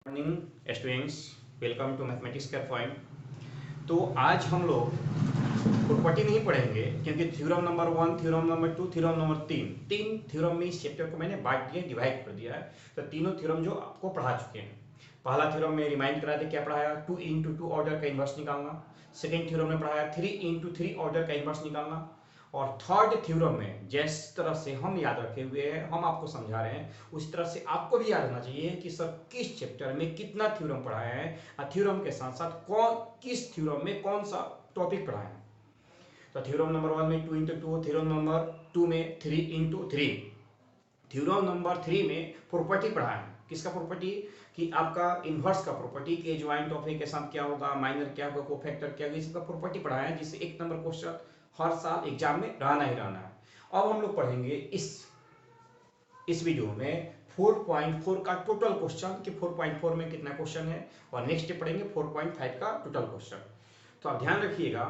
Morning students, welcome to mathematics care point. तो आज हम लोग प्रॉपर्टी नहीं पढ़ेंगे क्योंकि theorem number 1, theorem number 2, theorem number 3, तीन थ्योरम में इस चैप्टर को मैंने बांट दिया, डिवाइड कर दिया है। तो तीनों थ्योरम जो आपको पढ़ा चुके हैं। पहला थ्योरम में रिमाइंड करा दे क्या पढ़ाया, 2 इंटू 2 ऑर्डर का इन्वर्स निकालना। सेकेंड थ्योरम में पढ़ाया 3 इंटू 3 ऑर्डर का इन्वर्स निकालना। और थर्ड थ्योरम में जिस तरह से हम याद रखे हुए हैं, हम आपको समझा रहे हैं, उस तरह से आपको भी याद रहना चाहिए कि सर किस चैप्टर में कितना थ्योरम पढ़ाया है और थ्योरम के साथ साथ कौन किस थ्योरम में कौन सा टॉपिक पढ़ाया है। तो थ्योरम नंबर 1 में 2 इंटू 2, थ्योरम नंबर 2 में 3 इंटू 3, थ्योरम नंबर 3 में प्रॉपर्टी पढ़ाया है। किसका प्रॉपर्टी? कि आपका इन्वर्स का प्रॉपर्टी के ज्वाइंट ऑफ ए के साथ क्या होगा, माइनर क्या होगा, कोफैक्टर क्या होगा, इसका प्रॉपर्टी पढ़ाया है, जिससे एक नंबर क्वेश्चन हर साल एग्जाम में रहना ही रहना है। अब हम लोग पढ़ेंगे इस वीडियो में 4.4 का टोटल क्वेश्चन कि 4.4 में कितना क्वेश्चन है, और नेक्स्ट पढ़ेंगे 4.5 का टोटल क्वेश्चन। तो आप ध्यान रखिएगा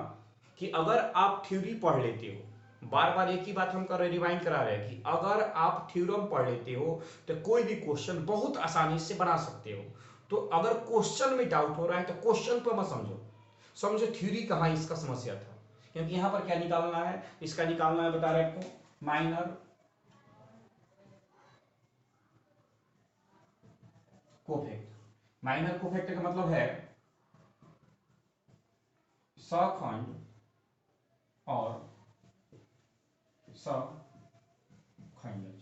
कि अगर आप थ्योरी पढ़ लेते हो, बार बार एक ही बात हम कर रहे रिवाइंड करा रहे हैं कि अगर आप थ्योरम पढ़ लेते हो तो कोई भी क्वेश्चन बहुत आसानी से बना सकते हो। तो अगर क्वेश्चन में डाउट हो रहा है तो क्वेश्चन पर मत समझो, समझो थ्योरी कहाँ इसका समस्या था। क्योंकि यहां पर क्या निकालना है, इसका निकालना है, बता रहे आपको, माइनर कोफैक्टर। माइनर कोफैक्टर का मतलब है सखंड और सखंडज।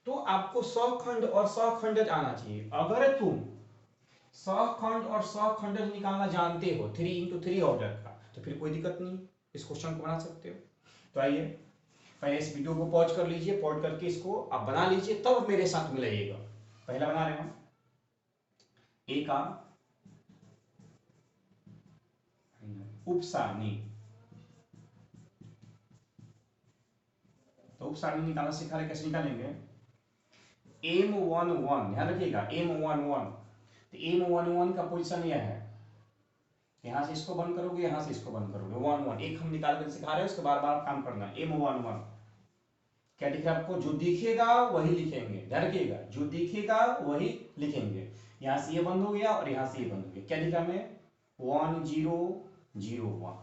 तो आपको सखंड और सखंडज आना चाहिए। अगर तुम सखंड और सखंडज निकालना जानते हो 3 इंटू 3 ऑर्डर का, तो फिर कोई दिक्कत नहीं, इस क्वेश्चन को बना सकते हो। तो आइए पहले इस वीडियो को पॉज कर लीजिए, पॉज करके इसको आप बना लीजिए, तब मेरे साथ मिलाइएगा। पहला बना रहे हम ए का उपसारणी। तो उपसारणी निकालना सिखा रहे, कैसे निकालेंगे? M11, ध्यान रखिएगा, M11। तो M11 का पोजीशन यह है, यहां से इसको बंद करोगे, यहां से इसको बंद करोगे, 11 एक हम निकाल कर सिखा रहे हैं, उसके बार बार काम करना है। M11 क्या दिख रहा है आपको? जो दिखेगा वही लिखेंगे, ध्यान रखिएगा, जो दिखेगा वही लिखेंगे। यहां से ये बंद हो गया और यहां से ये बंद हो गया, क्या दिखा हमें? 1001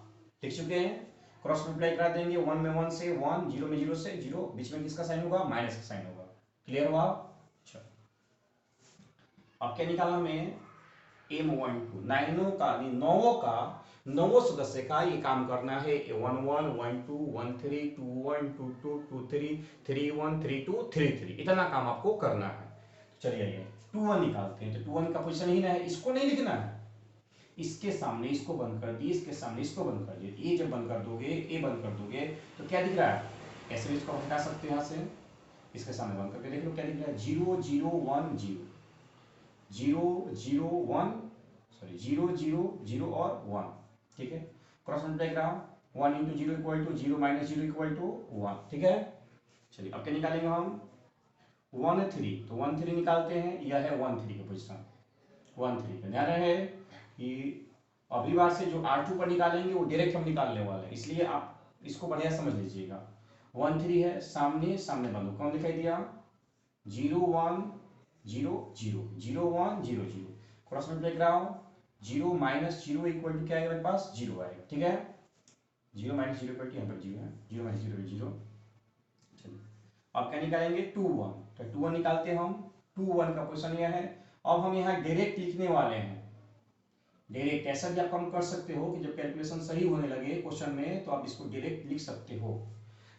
लिख चुके हैं। क्रॉस मल्टीप्लाई करा देंगे, 1 में 1 से 1, 0 में 0 से 0, बीच में किसका साइन होगा? माइनस का साइन होगा। क्लियर हुआ? अच्छा, अब क्या निकाला हमें? M12, नाइनों का नहीं, नौों का, नौवों सदस्य का ये काम करना है। 11, 12, 13, 21, 22, 23, 31, 32, 33, इतना काम आपको करना है। चलिए आइए 21 निकालते हैं। तो 21 का पोजीशन ही ना है, इसको नहीं लिखना है, इसके सामने इसको बंद कर दिए, इसके सामने इसको बंद कर दिए। ये जब बंद कर दोगे, ये बंद कर दोगे, तो क्या दिख रहा है? ऐसे भी इसको हटा सकते हो, यहाँ से इसके सामने बंद करके देख लो क्या दिख रहा है? 0 0 1 0, 0 0 1, सॉरी 0 0 0 और 1, ठीक है। क्रॉस मल्टीप्लाई करा, 1 into 0 equal to 0 minus 0 equal to 1, ठीक है। चलिए अब क्या निकालेंगे हम? 1 3, तो 1 3 निकालते हैं, यह है 1 3 का पोजिशन। 1 3 का ध्यान रहे कि अगली बार से जो R2 पर निकालेंगे वो डायरेक्ट हम निकालने वाले हैं, इसलिए आप इसको बढ़िया समझ लीजिएगा। 1 3 है, सामने सामने बंदो, कौन दिखाई दिया? 0 1 0 0 0 1 0 0, क्रॉस मल्टीप्लाई कराओ, 0 माइनस 0 इक्वल टू क्या आएगा मेरे पास? 0 आएगा, ठीक है। 0 माइनस 0 इक्वल टू यहाँ पर 0 है, 0 माइनस 0 0। चलिए अब क्या निकालेंगे? 2 1, तो 2 1 निकालते हैं हम। 2 1 का पोजीशन यह है। अब हम यहाँ डायरेक्ट लिखने वाले हैं। डायरेक्ट ऐसा भी आप काम कर सकते हो कि जब कैलकुलेशन सही होने लगे क्वेश्चन में, तो आप इसको डायरेक्ट लिख सकते हो।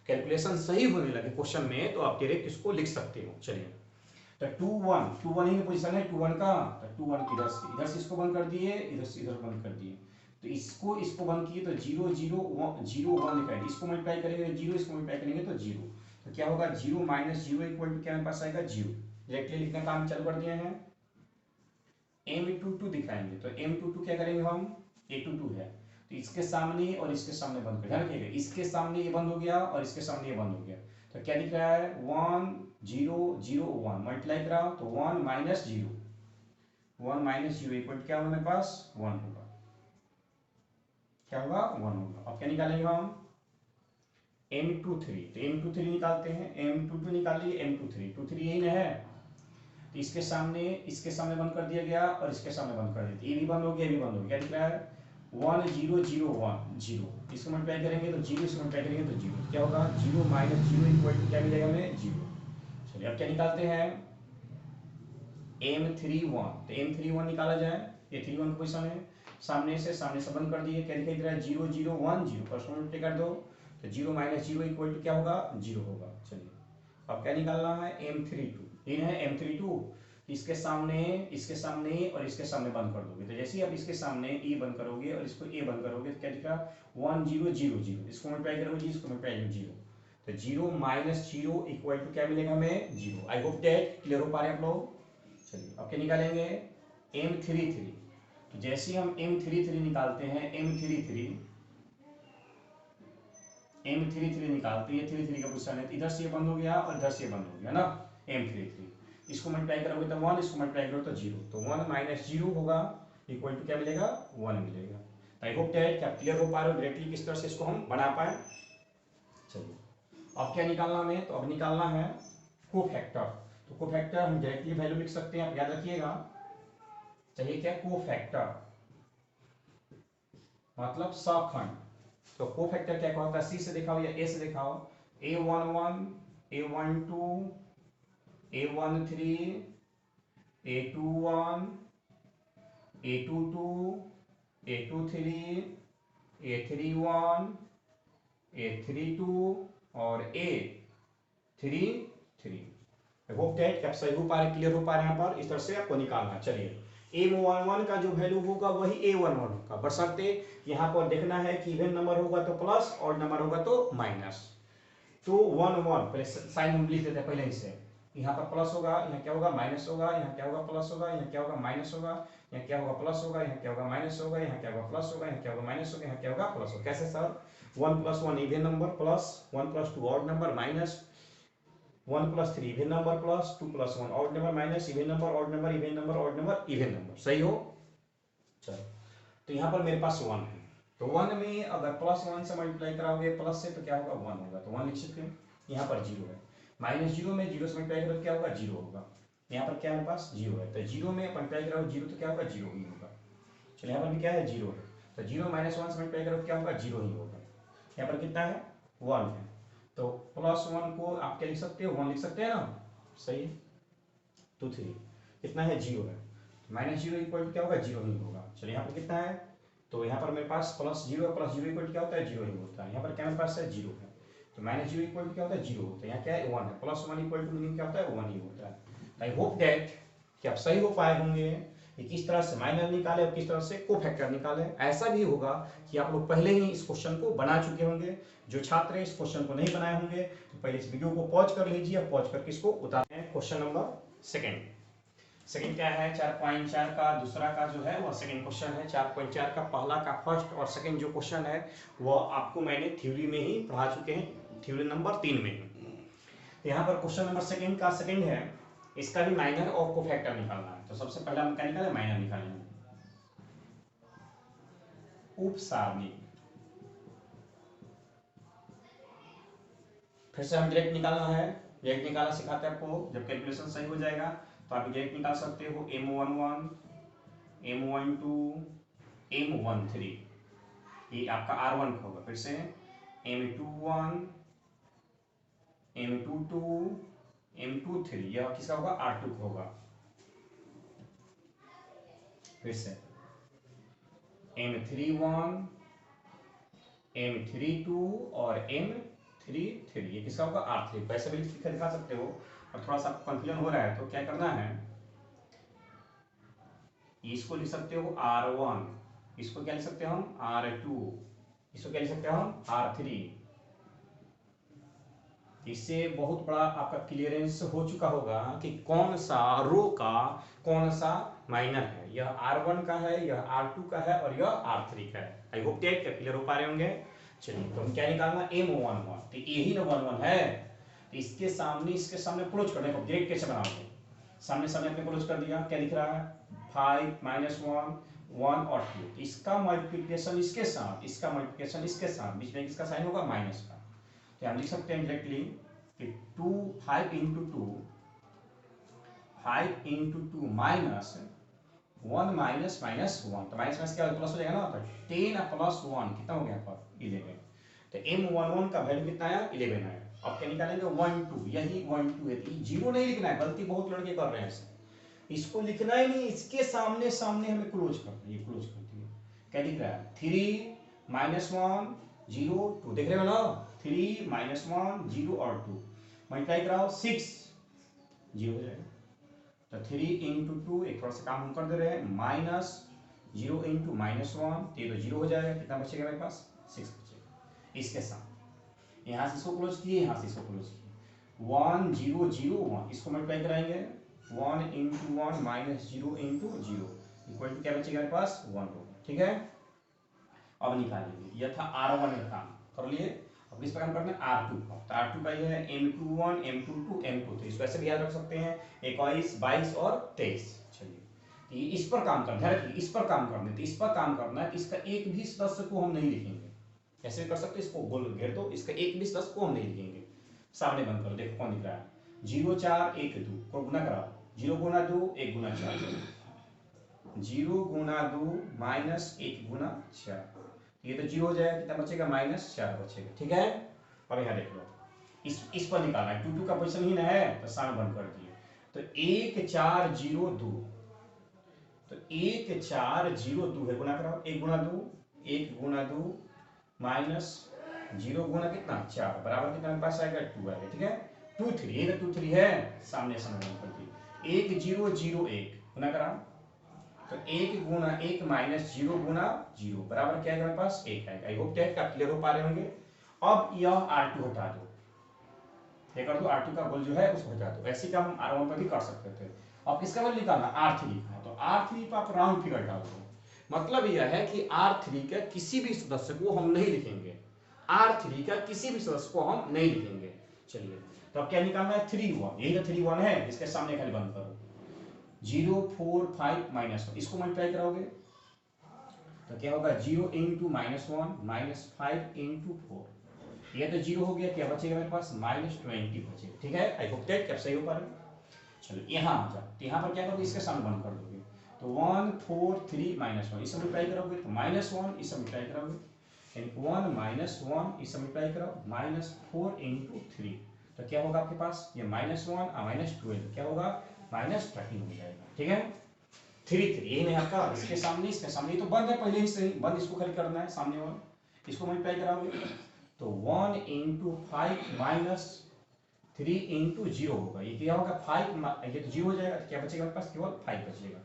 कैलकुलेशन सही होने लगे क्वेश्चन में तो आप डायरेक्ट इसको लिख सकते हो। चलिए तो 2 1, 2 1 ही पोजीशन है 2 1 का, तो 2 1 इधर से इसको बंद कर दिए, इधर से इधर बंद कर दिए। तो इसको बंद किए तो 0 0 1 0 1 दिखाई, इसको मल्टीप्लाई करेंगे 0, इसको मल्टीप्लाई करेंगे तो 0, तो क्या होगा? 0 माइनस 0 इक्वल टू क्या मेरे पास आएगा? 0। डायरेक्टली लिखने का काम चालू कर दिए हैं। M22 दिखाएंगे, तो M22 क्या करेंगे हम? A22 है, तो इसके सामने और इसके सामने बंद कर, ध्यान रखिएगा, इसके सामने ये बंद हो गया और इसके सामने ये बंद हो गया। तो क्या दिख रहा है? 1 0 0 1, मल्टीप्लाई कराओ तो 1 माइनस 0, 1 माइनस 0 इक्वल क्या होगा मेरे पास? 1 होगा, क्या होगा? 1 होगा। अब क्या निकालेंगे हम? M23, तो M23 निकालते हैं, M22 निकाल लिए, M23 23 यही ना है, तो इसके सामने बंद कर दिया गया और इसके सामने बंद कर दिया, ये भी बंद हो गया, ये भी बंद हो गया। क्या दिख रहा है 1 0 0 1 0, इसको मल्टीप्लाई करेंगे तो 0, इसको मल्टीप्लाई करेंगे तो 0, क्या होगा 0 माइनस 0 इक्वल टू क्या मिलेगा हमें 0। चलिए अब क्या निकालते हैं M31, तो M31 निकाला जाए, ये 31 का पोजीशन है, सामने से बंद कर दिए, क्या दिखाई दे रहा है 0 0 1 0, परस्पर मल्टीप्लाई कर दो तो 0 माइनस 0 इक्वल टू क्या होगा 0 होगा। चलिए अब क्या निकालना है M32, इन है M32, इसके सामने और इसके सामने बंद कर दोगे, तो जैसे ही आप इसके सामने ए बंद करोगे और इसको ए बंद करोगे तो क्या दिख रहा 1 0 0 0, इसको मल्टीप्लाई करोगे इसको मल्टीप्लाई करोगे 0, तो 0 माइनस 0 इक्वल टू क्या मिलेगा हमें 0। आई होप दैट क्लियर हो पा रहे हैं आप लोग। चलिए अब क्या निकालेंगे M33, तो जैसे ही हम M33 निकालते हैं, M33 निकालते हैं, 33 का पोजीशन है, इधर से ये बंद हो गया और इधर से ये बंद हो गया ना M33, इसको मल्टीप्लाई करोगे तो 1, इसको मल्टीप्लाई करोगे तो 0, तो 1 माइनस 0 होगा इक्वल टू क्या मिलेगा 1 मिलेगा। आई होप दैट क्या क्लियर हो पा रहे हो डायरेक्टली किस तरह से इसको हम बना पाए। चलिए अब क्या निकालना हमें, तो अब निकालना है कोफैक्टर, तो कोफैक्टर हम डायरेक्टली वैल्यू लिख सकते हैं, आप याद रखिएगा। चाहिए क्या कोफैक्टर मतलब सखंड, तो कोफैक्टर क्या होता है, सी से दिखाओ या ए से दिखाओ, A11 A12 A13 A21 A22 A23 A31 A32 और A33। होप दैट क्या सही हो पा रहे, क्लियर हो पा रहे हैं यहाँ पर, इस तरह से आपको निकालना है। चलिए A11 का जो वैल्यू होगा वही A11 का, बशर्ते यहाँ पर देखना है कि इवन नंबर होगा तो प्लस और नंबर होगा तो माइनस। तो 1 1 पहले साइन हम लिख देते हैं पहले इसे, यहाँ पर प्लस होगा, यहाँ क्या होगा माइनस होगा, यहाँ क्या होगा प्लस होगा, यहाँ क्या होगा माइनस होगा, यहाँ क्या होगा प्लस होगा, यहाँ क्या होगा माइनस होगा, यहाँ क्या होगा प्लस होगा, यहाँ क्या होगा माइनस होगा, यहाँ क्या होगा प्लस होगा। कैसे sir 1 + 1 even number plus 1 + 2 odd number minus 1 + 3 even number plus 2 + 1 odd number minus even number odd number even number odd number even number, सही हो। चलो तो यहाँ पर मेरे पास 1 है, तो 1 में अगर +1 से मल्टीप्लाई कराओगे प्लस से तो क्या होगा 1 होगा, तो 1 लिख सकते हैं। यहाँ पर 0 है, -0 में 0 से मल्टीप्लाई करोगे क्या होगा 0 होगा, यहाँ पर क्या है मेरे पास 0 है, तो 0 में मल्टीप्लाई कराओगे 0 तो क्या होगा 0 ही होगा। चलो यहाँ पर भी क्या है 0 है, तो 0 - 1 से मल्टीप्लाई करोगे क्या होगा 0 ही होगा। यहाँ पर कितना है 1 है, तो +1 को आप क्या लिख सकते हो 1 लिख सकते हैं ना, सही है। 2 3 कितना है 0 है, -0 इक्वल टू क्या होगा 0 ही होगा। चलिए यहाँ पर कितना है, तो यहाँ पर मेरे पास +0 + 0 इक्वल क्या होता है 0 ही होता है। यहाँ पर क्या मेरे पास है 0 है, तो -0 इक्वल क्या होता है 0 होता है, यहाँ क्या है 1 है, +1 इक्वल टू मीनिंग क्या होता है 1 ही होता है। आई होप दैट कि आप सही हो पाए होंगे कि किस तरह से माइनर निकाले और किस तरह से कोफैक्टर निकाले। ऐसा भी होगा कि आप लोग पहले ही इस क्वेश्चन को बना चुके होंगे, जो छात्र इस क्वेश्चन को नहीं बनाए होंगे तो पहले इस वीडियो को पॉज कर लीजिए, पॉज करके इसको उतारते हैं। क्वेश्चन नंबर सेकंड क्या है 4.4 का दूसरा का जो है वह सेकंड क्वेश्चन है। 4.4 का पहला का फर्स्ट और सेकंड जो क्वेश्चन है वह आपको मैंने थ्योरी में ही पढ़ा चुके हैं, थ्योरी नंबर 3 में ही। यहाँ पर क्वेश्चन नंबर सेकंड का सेकंड है, इसका भी माइनर और कोफैक्टर निकालना है। तो सबसे पहले हम क्या निकालें माइनर निकालेंगे, उपसारणी, फिर से हम डायरेक्ट निकालना है, डायरेक्ट निकालना सिखाते हैं आपको। जब कैलकुलेशन सही हो जाएगा तो आप डायरेक्ट निकाल सकते हो M11 M12 M13, ये आपका R1 का होगा। फिर से M21 M22 M23, यह किसका होगा R2 का होगा। फिर से M31 M32 और M33, ये किसका होगा R3। वैसे भी दिखा सकते हो, और थोड़ा सा कंफ्यूजन हो रहा है तो क्या करना है, इसको लिख सकते हो R1, इसको क्या लिख सकते हो हम R2, इसको क्या लिख सकते हो हम R3। इससे बहुत बड़ा आपका क्लियरेंस हो चुका होगा कि कौन सा रो का कौन सा माइनर है, यह R1 का है, यह R2 का है और यह R3 का है। आई होप दैट क्लियर हो पा रहे होंगे। चलिए तो हम क्या निकालना M11, तो यही ना 11 है, तो इसके सामने क्लोज करने को डायरेक्ट कैसे बनाओगे, सामने अपने क्लोज कर दिया, क्या दिख रहा है 5 -1 1 और 2, इसका मल्टीप्लिकेशन इसके साथ, इसका मल्टीप्लिकेशन इसके साथ, बीच में किसका साइन होगा माइनस का। तो हम लिख सकते हैं डायरेक्टली कि 5 × 2 5 इंटू 2 माइनस 1 माइनस माइनस 1, तो माइनस माइनस क्या प्लस हो जाएगा ना, तो 10 प्लस 1 कितना हो गया यहाँ पर 11। तो M11 का वैल्यू कितना आया 11 आया। अब क्या निकालेंगे 1 2, यही 1 2 है, जीरो नहीं लिखना है, गलती बहुत लड़के कर रहे हैं इसको लिखना ही नहीं, इसके सामने सामने हमें क्लोज करना है, ये क्लोज कर दिए। क्या दिख रहा है 3 माइनस 1 0 2, देख रहे हो ना 3 माइनस 1 0 और 2 मल्टीप्लाई कराओ 6 0 हो जाएगा। तो 3 इंटू 2, एक थोड़ा सा काम हम कर दे रहे हैं, माइनस 0 इंटू माइनस 1, ये तो 0 हो जाएगा, कितना बचेगा मेरे पास 6 बचेगा। इसके साथ यहाँ से इसको क्लोज किए, यहाँ से इसको क्लोज किए, 1 0 0 1, इसको मल्टीप्लाई कराएंगे 1 into 1 minus 0 into 0 equal to क्या बचेगा मेरे पास 1 होगा। ठीक है, अब निकालेंगे, यह था R1 का काम कर लिए। अब इस पर काम करना है R2 का, तो R2 का ये है M21 M22 M23, इसको ऐसे भी याद रख सकते हैं 21 22 और 23। चलिए, तो ये इस पर काम करना है, इस पर काम करना है, तो इस पर काम करना है, इसका एक भी सदस्य को हम नहीं लिखेंगे, ऐसे भी कर सकते हैं, इसको गोल घेर दो, इसका एक भी सदस्य को हम नहीं लिखेंगे, सामने बंद करो, देखो कौन दिख रहा है 0 4 1 2 को गुना कराओ, 0 गुना 2 1 गुना 4, 0 गुना 2 माइनस 1 गुना 4, ये तो 0 हो जाएगा, कितना बचेगा माइनस 4 बचेगा। ठीक है, अब यहाँ देख लो, इस पर निकालना है, 2 2 का पोजीशन ही ना है, तो सामने बंद कर दिए, तो 1 4 0 2, तो 1 4 0 2 है, गुना कराओ 1 गुना 2 1 गुना 2 माइनस 0 गुना कितना 4 बराबर कितना मेरे पास आएगा 2 आएगा। ठीक है, 2 3, ये तो 2 3 है, सामने सामने बंद कर दिए, 1 0 0 1 गुना कराओ, तो 1 गुना 1 माइनस 0 गुना 0 बराबर क्या आएगा मेरे पास 1 आएगा। आई होप दैट आप क्लियर हो पा रहे होंगे। अब यह R2 हटा दो, ये कर दो, R2 का गोल जो है उसको हटा दो, ऐसे काम हम R1 पर भी कर सकते थे। अब किसका वैल्यू निकालना R3 का, तो R3 पर आप राउंड फिगर डाल दो, मतलब यह है कि R3 का किसी भी सदस्य को हम नहीं लिखेंगे, R3 का किसी भी सदस्य को हम नहीं लिखेंगे। चलिए, तो अब क्या निकालना है 3 1, यही तो 3 1 है, इसके सामने खाली बंद करो, 0 4 5 माइनस 1, इसको मल्टीप्लाई कराओगे तो क्या होगा 0 इंटू माइनस 1 माइनस 5 इंटू 4, ये तो 0 हो गया, क्या बचेगा मेरे पास माइनस 20 बचेगा। ठीक है, आई होप दैट क्या सही हो पा रहे हो। चलो यहाँ आ जाओ, तो यहाँ पर क्या करोगे इसके सामने बंद कर दोगे, तो 1 4 3 माइनस 1, इसे मल्टीप्लाई करोगे तो माइनस 1, इसे मल्टीप्लाई करोगे यानी 1 माइनस 1, इसे मल्टीप्लाई करो माइनस 4 इंटू 3, तो क्या होगा आपके पास ये माइनस 1 और माइनस 12 क्या होगा माइनस 13 हो जाएगा। ठीक है, 3 3 यही नहीं आपका, इसके सामने ये तो बंद है पहले ही से ही, बंद इसको खाली करना है, सामने वाला इसको मल्टीप्लाई कराओगे तो 1 इंटू 5 माइनस 3 इंटू 0 होगा, ये क्या होगा 5, ये तो 0 हो जाएगा, तो क्या बचेगा मेरे पास केवल 5 बचेगा।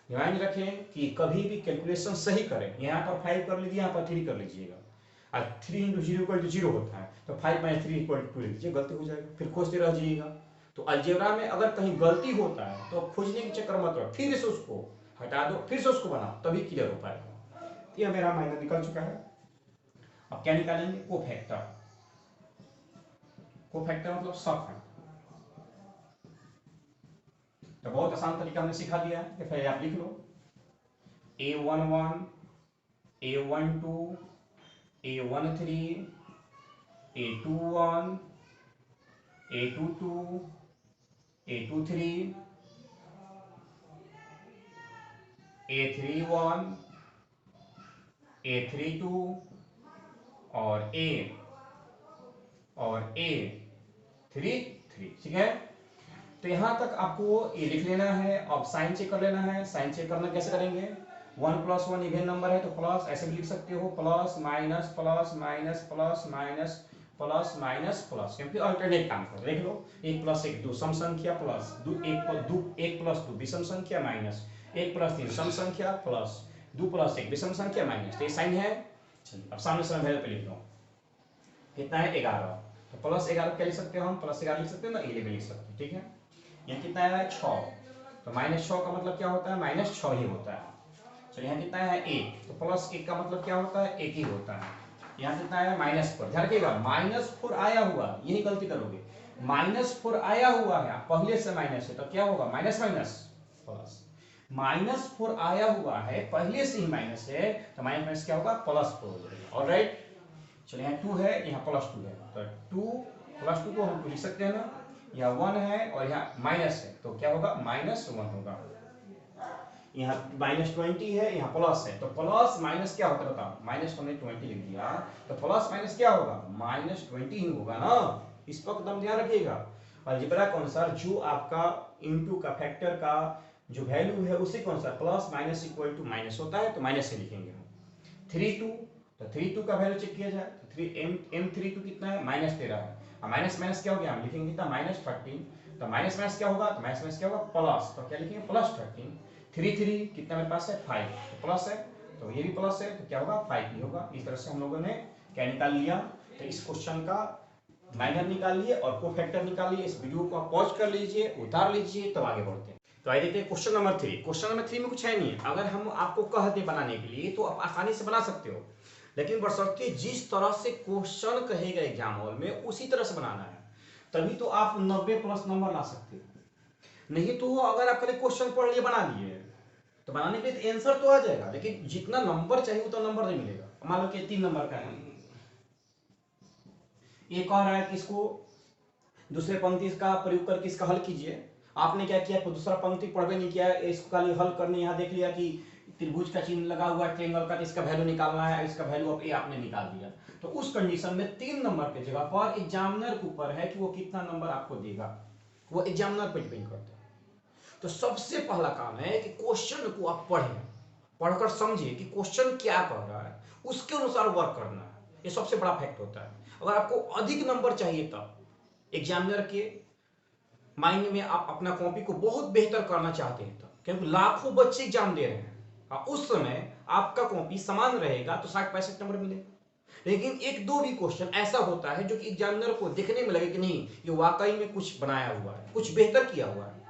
ध्यान रखें कि कभी भी कैलकुलेशन सही करें, यहाँ पर 5 कर लीजिए, यहाँ पर 3 कर लीजिएगा, और 3 इंटू 0 इक्वल टू 0 होता है, तो 5 माइनस 3 इक्वल टू 2 लिख दीजिए, गलती हो जाएगा, फिर खोजते रह जाइएगा। तो अलजेब्रा में अगर कहीं गलती होता है तो खोजने के चक्कर मत रहो, फिर से उसको हटा दो, फिर से उसको बनाओ, तभी क्लियर हो पाएगा। यह मेरा माइनर निकल चुका है। अब क्या निकालेंगे कोफैक्टर, कोफैक्टर मतलब सब, तो बहुत आसान तरीका हमने सिखा दिया है, कि पहले आप लिख लो A11 A12 A13 A21 A22 A23 A31 A32 और A33। ठीक है, तो यहां तक आपको ये लिख लेना है। अब साइन चेक कर लेना है, साइन चेक करना कैसे करेंगे, 1 + 1 इवन नंबर है तो प्लस ऐसे भी लिख सकते हो, plus minus plus minus plus minus plus minus plus, क्योंकि अल्टरनेट काम कर, देख लो 1 + 1 2 सम संख्या प्लस 1 + 2 विषम संख्या माइनस 1 + 3 सम संख्या प्लस 2 + 1 विषम संख्या माइनस, तो ये साइन है। चलिए अब सामने सामने वैल्यू पे लिख लो, कितना है 11, तो प्लस 11 क्या लिख सकते हो हम, प्लस 11 लिख सकते हैं ना, 11 लिख सकते हैं। ठीक है, यहाँ कितना है 6, तो माइनस 6 का मतलब क्या होता है माइनस 6 ही होता है। चलिए यहाँ कितना है 1, तो प्लस 1 का मतलब क्या होता है 1 ही होता है। यहाँ कितना है -4, ध्यान रखिएगा -4 आया हुआ, यही गलती करोगे, -4 आया हुआ है, पहले से माइनस है तो क्या होगा माइनस माइनस प्लस, -4 आया हुआ है पहले से ही माइनस है तो माइनस माइनस क्या होगा +4 हो जाएगा। ऑलराइट, चलिए यहाँ 2 है, यहाँ +2 है, तो 2 + 2 को हम लिख सकते हैं ना, यहाँ 1 है और यहाँ माइनस है, तो क्या होगा, -1 होगा। यहाँ -20 है, यहाँ प्लस है, तो प्लस माइनस क्या होता है बताओ, माइनस हमने 20 लिख दिया, तो प्लस माइनस क्या होगा, -20 ही होगा ना। इस पर एकदम ध्यान रखिएगा। अलजेब्रा के अनुसार जो आपका इनटू का फैक्टर का जो वैल्यू है उसी के अनुसार plus minus equal to minus होता है, तो माइनस से लिखेंगे हम। 32, तो 32 का वैल्यू चेक किया जाए तो 3m32 कितना है, -13 है, और माइनस माइनस क्या हो गया, हम लिखेंगे कितना, -13, तो माइनस माइनस क्या होगा, तो माइनस माइनस क्या होगा, प्लस, तो क्या लिखेंगे, +13। 3 कितना मेरे पास है, 5, तो प्लस है, तो ये भी प्लस है, तो क्या होगा, 5 ही होगा। इस तरह से हम लोगों ने क्या निकाल लिया, तो इस क्वेश्चन का माइनर निकाल लिए और कोफैक्टर निकाल लिए। इस वीडियो को आप पॉज कर लीजिए, उतार लीजिए, तब आगे बढ़ते हैं। तो आइए देखते हैं क्वेश्चन नंबर 3। क्वेश्चन नंबर 3 में कुछ है नहीं, अगर हम आपको कह दें बनाने के लिए तो आप आसानी से बना सकते हो, लेकिन बशर्ते जिस तरह से क्वेश्चन कहेगा एग्जाम हॉल में उसी तरह से बनाना है, तभी तो आप 90+ नंबर ला सकते हो। नहीं तो अगर आप कल क्वेश्चन पढ़ लिए बना लिए तो बनाने के लिए आंसर तो आ जाएगा, लेकिन जितना नंबर चाहिए उतना नंबर नहीं मिलेगा। मान लो कि 3 नंबर का है, ये कह रहा है कि इसको दूसरे पंक्ति का प्रयोग करके इसका हल कीजिए। आपने क्या किया, दूसरा पंक्ति पढ़वे नहीं किया, इसको खाली हल करने यहाँ देख लिया कि त्रिभुज का चिन्ह लगा हुआ है, ट्रायंगल का, तो इसका वैल्यू निकालना है, इसका वैल्यू अब ये आपने निकाल दिया। तो उस कंडीशन में 3 नंबर के जगह पर एग्जामिनर के ऊपर है कि वो कितना नंबर आपको देगा, वो एग्जामिनर पर डिपेंड करता है। तो सबसे पहला काम है कि क्वेश्चन को आप पढ़ें, पढ़कर समझिए कि क्वेश्चन क्या कह रहा है, उसके अनुसार वर्क करना है। ये सबसे बड़ा फैक्ट होता है। अगर आपको अधिक नंबर चाहिए तब एग्जामिनर के माइंड में आप अपना कॉपी को बहुत बेहतर करना चाहते हैं, तब क्योंकि लाखों बच्चे एग्जाम दे रहे हैं, उस समय आपका कॉपी समान रहेगा तो 60-65 नंबर मिलेगा। लेकिन एक दो भी क्वेश्चन ऐसा होता है जो कि एग्जामिनर को देखने में लगे कि नहीं ये वाकई में कुछ बनाया हुआ है, कुछ बेहतर किया हुआ है,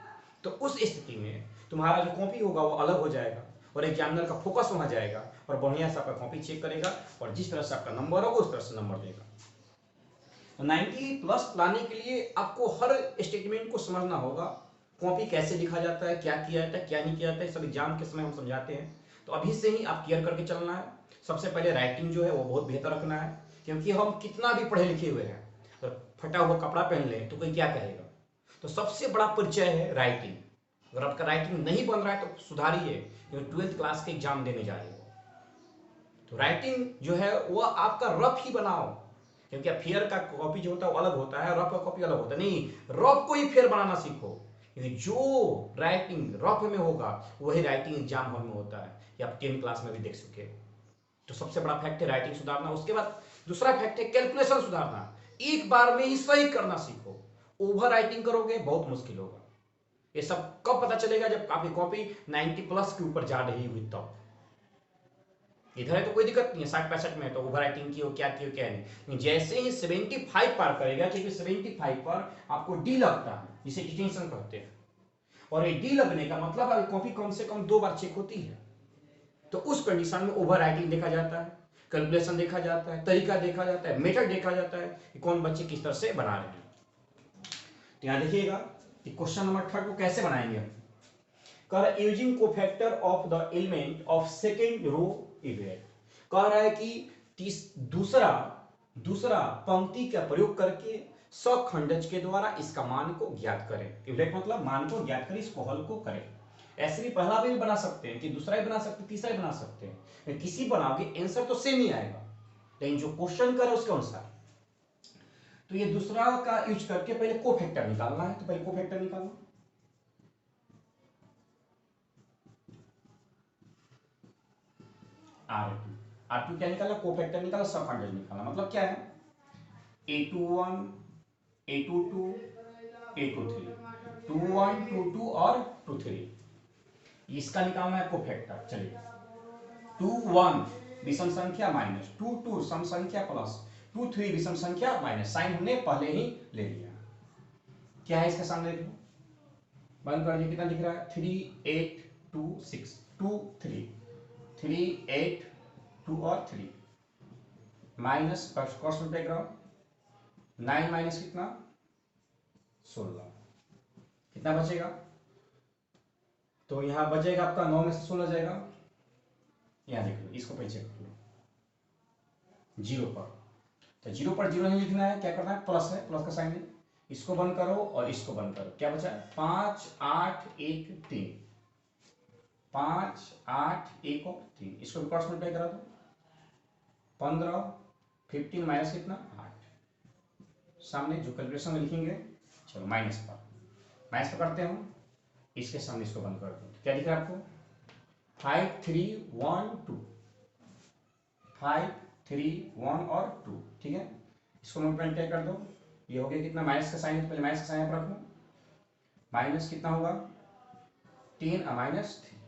तो उस स्थिति में तुम्हारा जो कॉपी होगा वो अलग हो जाएगा और एग्जामिनर का फोकस वहां जाएगा और बढ़िया से आपका कॉपी चेक करेगा और जिस तरह से आपका नंबर होगा उस तरह से नंबर देगा। 90+ लाने के लिए आपको हर स्टेटमेंट को समझना होगा, कॉपी कैसे लिखा जाता है, क्या किया जाता है, क्या नहीं किया जाता है, सब एग्जाम के समय हम समझाते हैं। तो अभी से ही आप क्लियर करके चलना है। सबसे पहले राइटिंग जो है वो बहुत बेहतर रखना है, क्योंकि हम कितना भी पढ़े लिखे हुए हैं तो फटा हुआ कपड़ा पहन लें तो कोई क्या कहेगा। तो सबसे बड़ा परिचय है राइटिंग। अगर आपका राइटिंग नहीं बन रहा है तो सुधारिए, क्योंकि 12th क्लास के एग्जाम देने जा रहे हो। तो राइटिंग जो है वो आपका रफ ही बनाओ, क्योंकि फेयर का कॉपी जो होता है वो अलग होता है, रफ का कॉपी अलग होता है। नहीं, रफ को ही फेयर बनाना सीखो, क्योंकि जो राइटिंग रफ में होगा वही राइटिंग एग्जाम हॉल में होता है, ये आप 10th क्लास में भी देख चुके हो। तो सबसे बड़ा फैक्ट है राइटिंग सुधारना। उसके बाद दूसरा फैक्ट है कैलकुलेशन सुधारना। एक बार में ही सही करना सीखो, ओवर राइटिंग करोगे बहुत मुश्किल होगा। ये सब कब पता चलेगा, जब आपकी कॉपी 90+ के ऊपर जा रही हुई तब। इधर है तो कोई दिक्कत नहीं है, 60-65 में है तो ओवर राइटिंग की हो क्या की हो क्या नहीं। जैसे ही 75 पार करेगा, क्योंकि 75 पर आपको डी लगता है जिसे डिस्टिंक्शन कहते हैं, और ये डी लगने का मतलब है कॉपी कम से कम 2 बार चेक होती है। तो उस कंडीशन में ओवर राइटिंग देखा जाता है, कैलकुलेशन देखा जाता है, तरीका देखा जाता है, मेथड देखा जाता है कि कौन बच्चे किस तरह से बना रहे हैं। तो यहां देखिएगा कि क्वेश्चन नंबर 3 को कैसे बनाएंगे हम। कर using cofactor of the element of second row इवेट। कह रहा है कि दूसरा पंक्ति का प्रयोग करके सखंडज के द्वारा इसका मान को ज्ञात करें। इवेट मतलब मान को ज्ञात करें, इसको हल को करें। ऐसे भी पहला भी बना सकते हैं कि दूसरा भी बना सकते हैं, तीसरा भी बना सकते हैं, किसी बनाओगे आंसर तो सेम ही आएगा, लेकिन जो क्वेश्चन करे उसके अनुसार। तो ये दूसरा का यूज करके पहले कोफैक्टर निकालना है, तो पहले कोफैक्टर निकालना। R2 क्या निकाला, कोफैक्टर निकाला, सखंडज निकाला। मतलब क्या है, A21 A22 A23, 21 22 और 23, इसका निकालना है कोफैक्टर। चलिए 21 विषम संख्या माइनस 22 सम संख्या प्लस 23 विषम संख्या माइनस, साइन हमने पहले ही ले लिया। क्या है इसका सामने देखो, बंद कर दिया, कितना दिख रहा है 3 8 2 6 2 3 3 8 2 और 3 माइनस क्रॉस मल्टीप्लाई करो, 9 माइनस कितना 16, कितना बचेगा, तो यहां बचेगा आपका 9 में से 16 जाएगा। यहां देख लो, इसको पहले चेक कर लो, 0 पर, तो 0 पर 0 नहीं लिखना है, क्या करना है, प्लस है, प्लस का साइन है, इसको बंद करो और इसको बंद करो, क्या बचा? 5 8 1 3, 5 8 1 और 3, इसको भी क्रॉस मल्टीप्लाई करा दो। 15 15 माइनस कितना 8, सामने जो कैलकुलेशन में लिखेंगे, चलो माइनस पर करते हैं, इसके सामने इसको बंद कर दो, तो क्या दिख रहा है आपको? 5 3 1 2, 5 3 1 और 2, ठीक है। इसको मल्टीप्लाई कर दो, ये हो गया कितना? माइनस का साइन है तो पहले माइनस का साइन पर रखो, माइनस कितना होगा 10 माइनस 3।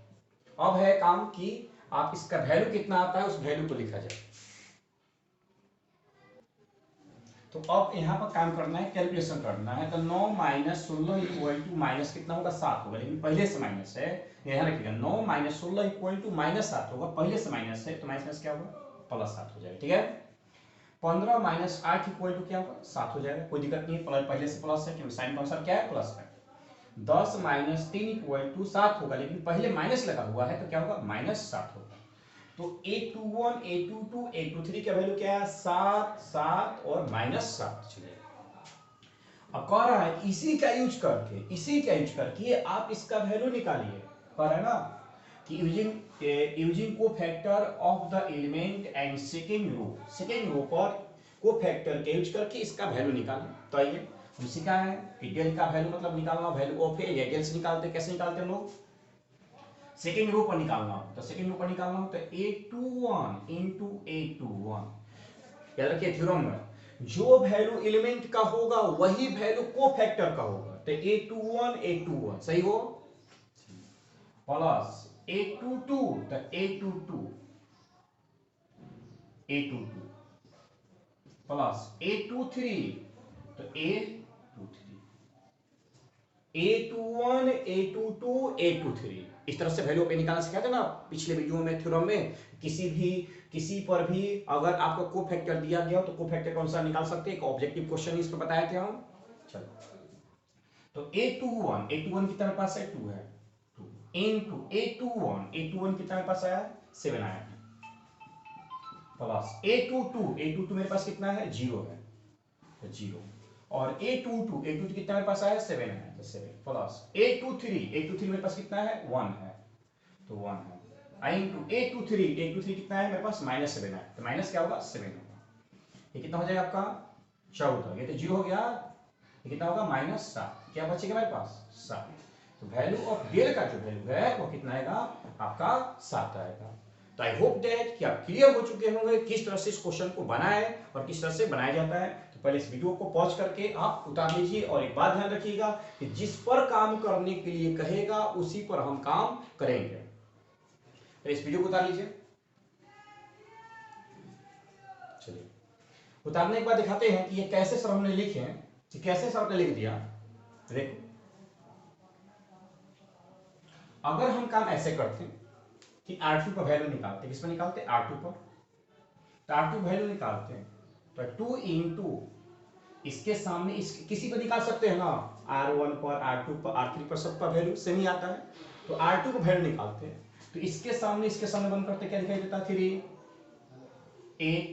अब है काम कि आप इसका वैल्यू कितना आता है उस वैल्यू को लिखा जाए। तो अब यहाँ पर काम करना है, कैलकुलेशन करना है, तो 9 माइनस 16 इक्वल टू माइनस कितना होगा 7 होगा, लेकिन पहले से माइनस है, यहाँ रखिएगा 9 माइनस 16 इक्वल टू माइनस 7 होगा, पहले से माइनस है तो माइनस क्या होगा प्लस 7 हो जाएगा, ठीक है। 15 माइनस 8 इक्वल टू क्या होगा 7 हो जाएगा, कोई दिक्कत नहीं है, पहले से प्लस है क्योंकि साइन फंक्शन क्या है प्लस है। 10 माइनस 3 इक्वल टू 7 होगा, लेकिन पहले माइनस लगा हुआ है तो क्या होगा माइनस 7 होगा। तो A21 A22 A23 का वैल्यू क्या है 7 7 और माइनस 7। चलिए अब कह रहा है इसी का यूज करके आप इसका वैल्यू निकालिए। कह रहा है ना कि using cofactor of the element and second row पर कोफैक्टर के यूज करके इसका वैल्यू निकालें। तो आइए हम सीखा है कि डेल का वैल्यू मतलब निकालना, वैल्यू ऑफ ए या डेल से निकालते, कैसे निकालते हैं लोग? सेकेंड रो पर निकालना हो तो सेकेंड रो पर निकालना हो तो A21 इंटू A21, याद रखिए थ्योरम में जो वैल्यू एलिमेंट का होगा वही वैल्यू कोफैक्टर का होगा, तो A21 सही हो, प्लस A22 तो A22 प्लस A23 तो A21 A22 A23, इस तरह से वैल्यू पे निकालना सिखाया था ना पिछले वीडियो में थ्योरम में। किसी पर भी अगर आपको कोफैक्टर दिया गया हो तो कोफैक्टर कौन सा निकाल सकते हैं, एक ऑब्जेक्टिव क्वेश्चन इसमें बताए थे हम। चलो तो A21 कितना मेरे पास है 2 है, 2 इनटू A21 कितना मेरे पास आया 7 आया, प्लस A22 मेरे पास कितना है 0 है तो 0, और A22 कितना मेरे पास आया 7 है तो 7, प्लस A23 मेरे पास कितना है 1 है तो 1 है, आई इंटू A23 कितना है मेरे पास -7 है तो माइनस क्या होगा 7 होगा। ये कितना हो जाएगा आपका 14, ये तो 0 हो गया, ये कितना होगा -7, क्या बचेगा मेरे पास 7। तो वैल्यू ऑफ डेल का जो वैल्यू है वो कितना आएगा आपका 7 आएगा। तो आई होप दैट कि आप क्लियर हो चुके होंगे किस तरह से इस क्वेश्चन को बनाए और किस तरह से बनाया जाता है। तो पहले इस वीडियो को पॉज करके आप उतार लीजिए, और एक बात ध्यान रखिएगा कि जिस पर काम करने के लिए कहेगा उसी पर हम काम करेंगे। तो इस वीडियो को उतार लीजिए। चलिए उतारने के बाद दिखाते हैं कि ये कैसे सर हमने लिखे हैं, कि कैसे सर ने लिख दिया। देखो अगर हम काम ऐसे करते हैं कि R2 का वैल्यू निकालते, किस पर निकालते R2 पर, तो R2 वैल्यू निकालते हैं तो 2 इंटू इसके सामने इसके किसी पर निकाल सकते हैं ना, R1 पर R2 पर R3 पर, सबका वैल्यू सेम ही आता है, तो R2 का वैल्यू निकालते हैं तो इसके सामने बंद करते क्या दिखाई देता 3 8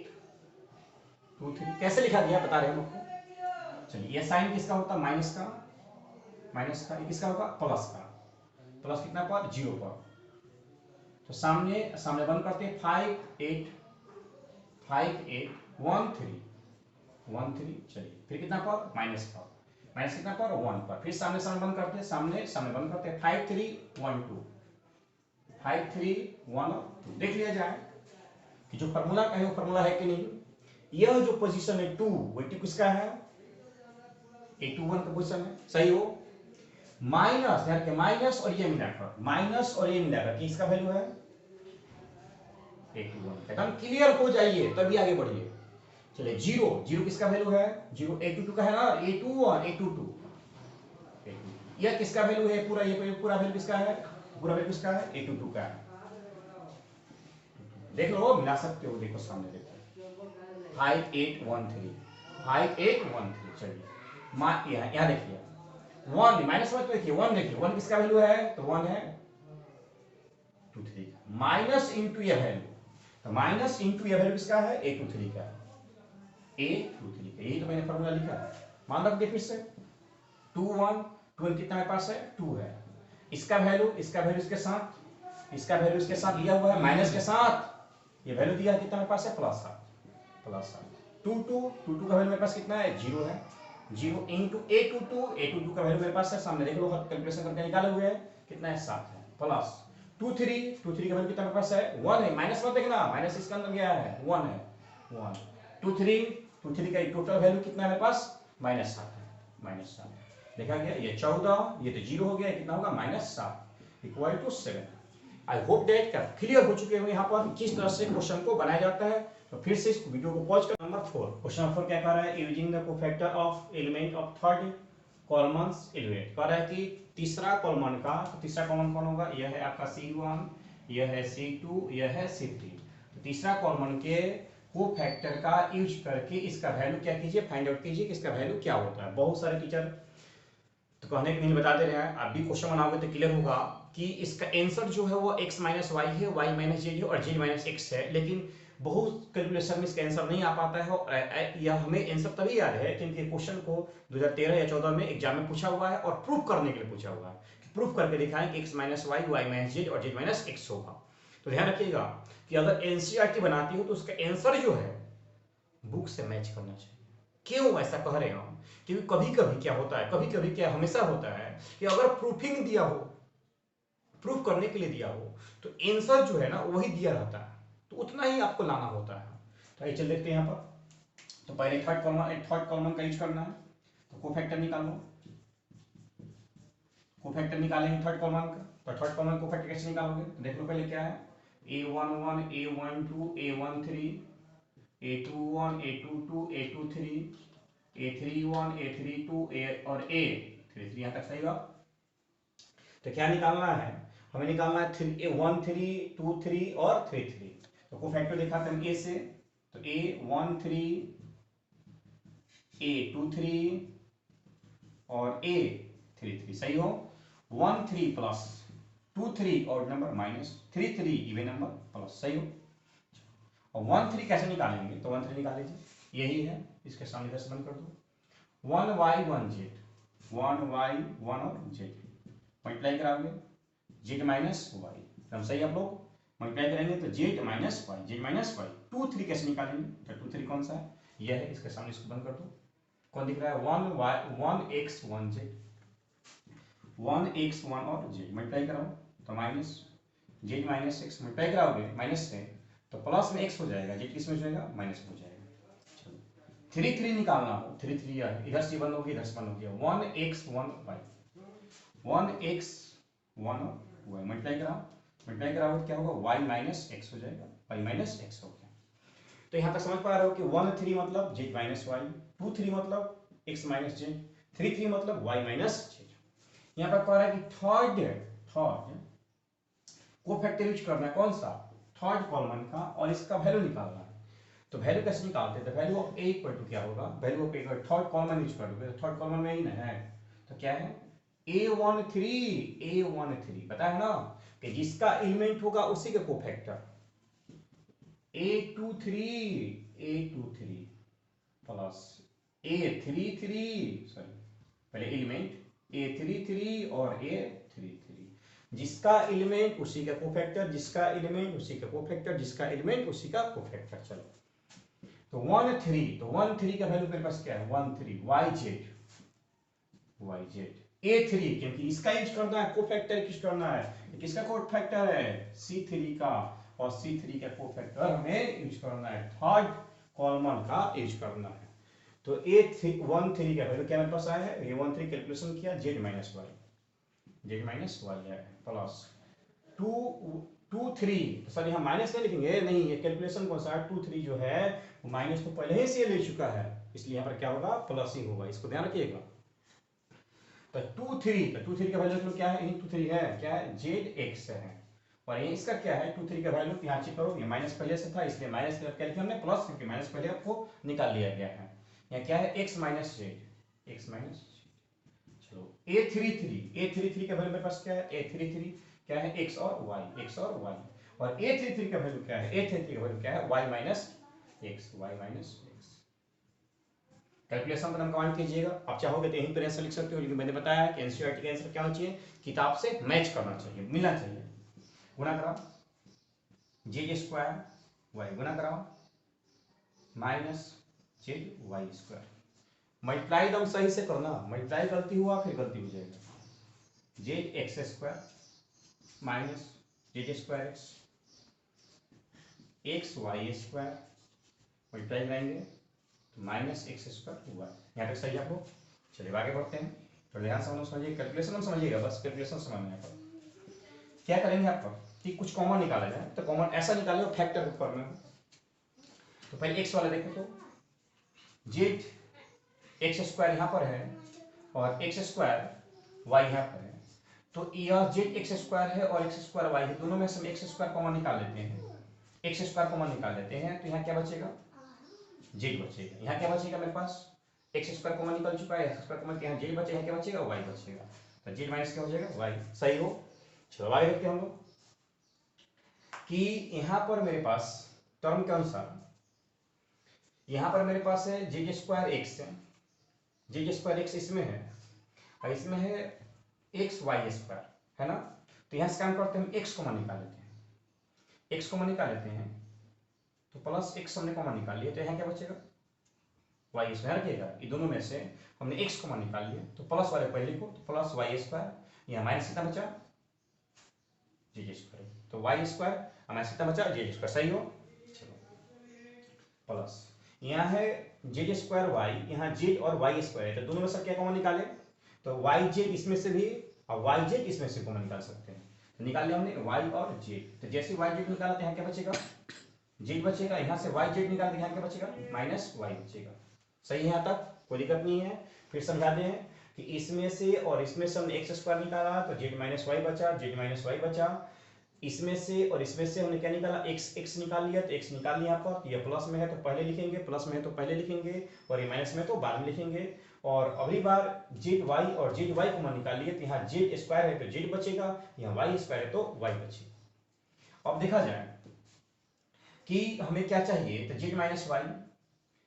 2 3, कैसे लिखा गया बता रहे हैं हम आपको। चलिए ये साइन किसका होता है माइनस का, ये किसका होगा प्लस का, प्लस कितना पर 0 पर, तो सामने बंद करते हैं 5 8 1 3, चलिए फिर कितना पर माइनस कितना पर 1 पर, फिर सामने बंद करते हैं, सामने बंद करते हैं 5 3 1 2, 5 3 1 2, देख लिया जाए कि जो फार्मूला का है वो फार्मूला है कि नहीं। यह जो पोजीशन है 2 वो किसका है A21 का पोजीशन है, सही हो। माइनस यार के माइनस और ये मिलाकर किसका वैल्यू है A21, एकदम क्लियर हो जाइए तभी आगे बढ़िए। चलिए 0 किसका वैल्यू है 0 A22 का है ना, A22 यह किसका वैल्यू है पूरा, ये पूरा वैल्यू किसका है, पूरा वैल्यू किसका है A22 का है। देख लो मिला सकते हो, देखो सामने देखो 5 8 1 3, चलिए यहाँ देखिए 1 माइनस 1 तो देखिए 1 किसका वैल्यू है तो 1 है 2 3, माइनस इंटू यह वैल्यू, तो माइनस इंटू यह वैल्यू किसका है A23 का, यही तो मैंने फॉर्मूला लिखा है, मान रखिए फिर से 2 1 2 कितना मेरे पास है 2 है। इसका वैल्यू इसके साथ, इसका वैल्यू इसके साथ लिया हुआ है माइनस के साथ, ये वैल्यू दिया है कितना मेरे पास है +7 2 2 2 2 का वैल्यू मेरे पास कितना है 0 है। 0 इंटू a22 का वैल्यू मेरे पास है सामने देख लो, कैलकुलेशन करके निकाले हुए हैं कितना है 7 है। प्लस 2 3 2 3 का वैल्यू कितना मेरे पास है 1 है, माइनस मत देखना, माइनस इसके अंदर गया है 1 है 1 2 3 का टोटल वैल्यू कितना है मेरे पास -7 है, -7 देखा गया। ये 14 ये तो 0 हो गया, कितना होगा -7 equal to 7। I hope that clear हो चुके हो यहाँ पर किस तरह से क्वेश्चन को बनाया जाता है। तो फिर से इस वीडियो को पॉज कर। नंबर 4 क्वेश्चन नंबर 4 क्या कह रहा है, using the cofactor of element of third columns evaluate कह रहा है कि तीसरा कॉलम का, तो तीसरा कॉलम कौन होगा, यह है आपका C1, यह है C2, यह है C3। तो तीसरा कॉलम के कोफैक्टर का यूज करके इसका वैल्यू क्या कीजिए, फाइंड आउट कीजिए कि इसका वैल्यू क्या होता है। बहुत सारे टीचर तो कहने के नहीं बता दे रहे हैं, आप भी क्वेश्चन बनाओगे तो क्लियर होगा कि इसका आंसर जो है वो x माइनस वाई है, y माइनस जेड है और z माइनस एक्स है। लेकिन बहुत कैलकुलेशन में इसका आंसर नहीं आ पाता है, और यह हमें आंसर तभी याद है क्योंकि क्वेश्चन को 2013 या 14 में एग्जाम में पूछा हुआ है और प्रूफ करने के लिए पूछा हुआ है। प्रूफ करके दिखाएं कि x minus y, y minus z और z माइनस एक्स होगा। तो ध्यान रखिएगा कि अगर एनसीईआरटी बनाती हो तो उसका आंसर जो है बुक से मैच करना चाहिए। क्यों ऐसा कह रहे हैं हम, क्योंकि कभी कभी क्या होता है, कभी कभी क्या हमेशा होता है कि अगर प्रूफिंग दिया हो, प्रूफ करने के लिए दिया हो, तो आंसर जो है ना वही दिया रहता है, तो उतना ही आपको लाना होता है। तो आइए चल देखते हैं यहाँ पर। तो पहले थर्ड कॉलम का यूज करना है, तो कोफैक्टर निकालो, कोफैक्टर निकालेंगे थर्ड कॉलम का। तो थर्ड कॉलम कोफैक्टर कैसे निकालोगे, तो देख लो पहले क्या है, a11 a12 a13 a21 a22 a23 a31 a32 a और a33 यहाँ तक सही बात। तो क्या निकालना है, हमें निकालना है 1 3 2 3 और 3 3। तो कोफैक्टर दिखाते हैं ए से, तो a13 a23 और a33 सही हो। 1 3 प्लस 2 3 और number minus 3 3 even number plus सही हो। और 1 3 कैसे निकालेंगे, तो 1 3 निकाल लीजिए, यही है, इसके सामने इधर से बंद कर दो। 1 y 1 z, 1 y 1 और z मल्टीप्लाई कराओगे, z माइनस वाई, एकदम सही। आप लोग मल्टीप्लाई करेंगे तो z माइनस वाई 2 3 कैसे निकालेंगे, तो 2 3 कौन सा है, यह है, इसके सामने इसको बंद कर दो। कौन दिख रहा है 1 x 1 z, 1 x 1 और z मल्टीप्लाई कराओ तो minus z minus x multiply कराओगे माइनस से तो प्लस में x हो जाएगा, z किस में हो जाएगा माइनस में हो जाएगा। चलो 3 3 निकालना हो, 3 3 इधर से बंद हो गया, इधर से बंद हो गया, 1 x 1 y 1 x 1 और y मल्टीप्लाई कराओ क्या होगा y माइनस एक्स हो जाएगा, y माइनस एक्स हो गया। तो यहाँ तक समझ पा रहे हो कि 1 3 मतलब z माइनस वाई, 2 3 मतलब x माइनस जेड, 3 3 मतलब y माइनस जेड। यहाँ पर कह रहा है कि थर्ड कोफैक्टर यूज करना है, कौन सा, थर्ड कॉलम का, और इसका वैल्यू निकालना है। तो वैल्यू कैसे निकालते हैं, तो value of a equal to क्या होगा, value of a third column use कर दोगे, थर्ड कॉलम में ही ना है, तो क्या है a13 पता है ना कि जिसका एलिमेंट होगा उसी के cofactor, a23 plus a33 sorry पहले एलिमेंट a33 और a33, जिसका एलिमेंट उसी का कोफैक्टर, जिसका एलिमेंट उसी का कोफैक्टर, जिसका एलिमेंट उसी का कोफैक्टर। चलो तो 1 3, तो 1 3 का वैल्यू मेरे पास क्या है 1 3 yz a3, क्योंकि इसका यूज करना है, कोफैक्टर यूज करना है, किसका कोफैक्टर है c3 का, और c3 का कोफैक्टर हमें यूज करना है, थर्ड कॉलम का यूज करना है। तो a1 3 का वैल्यू क्या मेरे पास आया है, a1 3 कैलकुलेशन किया z माइनस वाई है प्लस 2 3, सर यहाँ माइनस नहीं लिखेंगे, नहीं ये कैलकुलेशन कौन सा है 2 3 जो है वो माइनस तो पहले ही से ले चुका है, इसलिए यहाँ पर क्या होगा प्लस ही होगा, इसको ध्यान रखिएगा। तो 2 3 का वैल्यू क्या है, 2 3 है क्या है जेड एक्स है, और ये इसका क्या है 2 3 का वैल्यू यहाँ चेक करो, ये माइनस पहले से था इसलिए माइनस क्या लिखा हमने प्लस, क्योंकि माइनस पहले आपको निकाल लिया गया है। यहाँ क्या है x minus Z, x minus. चलो a33 का वैल्यू मेरे पास क्या है, a33 क्या है x और y, और a33 का वैल्यू क्या है, a33 का वैल्यू क्या है y माइनस x। कैलकुलेशन पर कमांड कीजिएगा। आप चाहोगे तो यहीं पर आंसर लिख सकते हो, लेकिन मैंने बताया कि एनसीईआरटी का आंसर क्या होना चाहिए, किताब से मैच करना चाहिए, मिलना चाहिए। गुना कराओ जेड स्क्वायर वाई, गुना कराओ minus z y square. Multiply एकदम सही से करना, मल्टीप्लाई गलती हुआ फिर गलती हो जाएगा। Z x square minus z square x, x y square multiply कराएंगे तो माइनस एक्स स्क्वायर वाई। यहाँ तक सही आपको? चलिए आगे बढ़ते हैं। तो ध्यान से समझिए, कैलकुलेशन हम समझिएगा, बस कैलकुलेशन समझना है। क्या करेंगे आपका कि कुछ कॉमन निकाला जाए, तो कॉमन ऐसा निकाले फैक्टर के फॉर्म में। तो पहले एक्स वाला देखो, तो जेड एक्स स्क्वायर यहाँ पर है और एक्स स्क्वायर वाई यहाँ पर है, तो यह जेड एक्स स्क्वायर है और एक्स स्क्वायर वाई है, दोनों में से हम एक्स स्क्वायर कॉमन निकाल लेते हैं। एक्स स्क्वायर कॉमन निकाल लेते हैं तो यहाँ क्या बचेगा, जेड बचेगा। यहाँ क्या बचेगा मेरे पास, एक्स स्क्वायर कॉमन निकल चुका है, एक्स स्क्वायर कॉमन, यहाँ जेड बचेगा, क्या बचेगा, वाई बचेगा। तो जेड माइनस क्या हो जाएगा, वाई। सही हो? चलो वाई देखते हैं हम लोग कि यहाँ पर मेरे पास टर्म के अनुसार यहाँ पर मेरे पास है जेड स्क्वायर एक्स है, जेड स्क्वायर एक्स इसमें है और इसमें है एक्स वाई स्क्वायर, है ना। तो यहाँ से काम करते हैं, हम एक्स कॉमन निकाल लेते हैं, एक्स कॉमन निकाल लेते हैं तो प्लस एक्स हमने कॉमन निकाल लिया, तो यहाँ क्या बचेगा, वाई स्क्वायर रखिएगा। ये दोनों में से हमने एक्स कॉमन निकाल लिया तो प्लस वाले पहले को, तो प्लस वाई स्क्वायर, यहाँ माइनस कितना बचा, जेड स्क्वायर, तो वाई स्क्वायर माइनस कितना बचा, जेड स्क्वायर। सही हो? चलो प्लस यहाँ है जेड स्क्वायर वाई, यहाँ जेड और वाई स्क्वायर है, तो दोनों में से क्या कॉमन निकाले, तो वाई जेड इसमें से भी और वाई जेड इसमें से कॉमन निकाल सकते हैं। तो निकाल लिया हमने वाई और जेड, तो जैसे वाई जेड निकाला तो यहाँ क्या बचेगा, जेड बचेगा। यहाँ से वाई जेड निकाल, यहाँ क्या बचेगा, माइनस वाई बचेगा। सही है? यहाँ तक कोई दिक्कत नहीं है। फिर समझा दें कि इसमें से और इसमें से हमने एक्स स्क्वायर निकाला तो जेड माइनस वाई बचा, जेड माइनस वाई बचा। इसमें से और इसमें से हमने क्या निकाला, एक्स एक्स निकाल लिया, तो एक्स निकाल लिया पर, ये प्लस में है तो पहले लिखेंगे, प्लस में है तो पहले लिखेंगे, और ये माइनस में तो बाद में लिखेंगे। और अगली बार जेड वाई और जेड वाई को निकाल लिए, तो यहाँ जेड स्क्वायर है तो जेड बचेगा, यहाँ वाई स्क्वायर है तो वाई बचेगा। अब देखा जाए कि हमें क्या चाहिए, तो जेड माइनस वाई,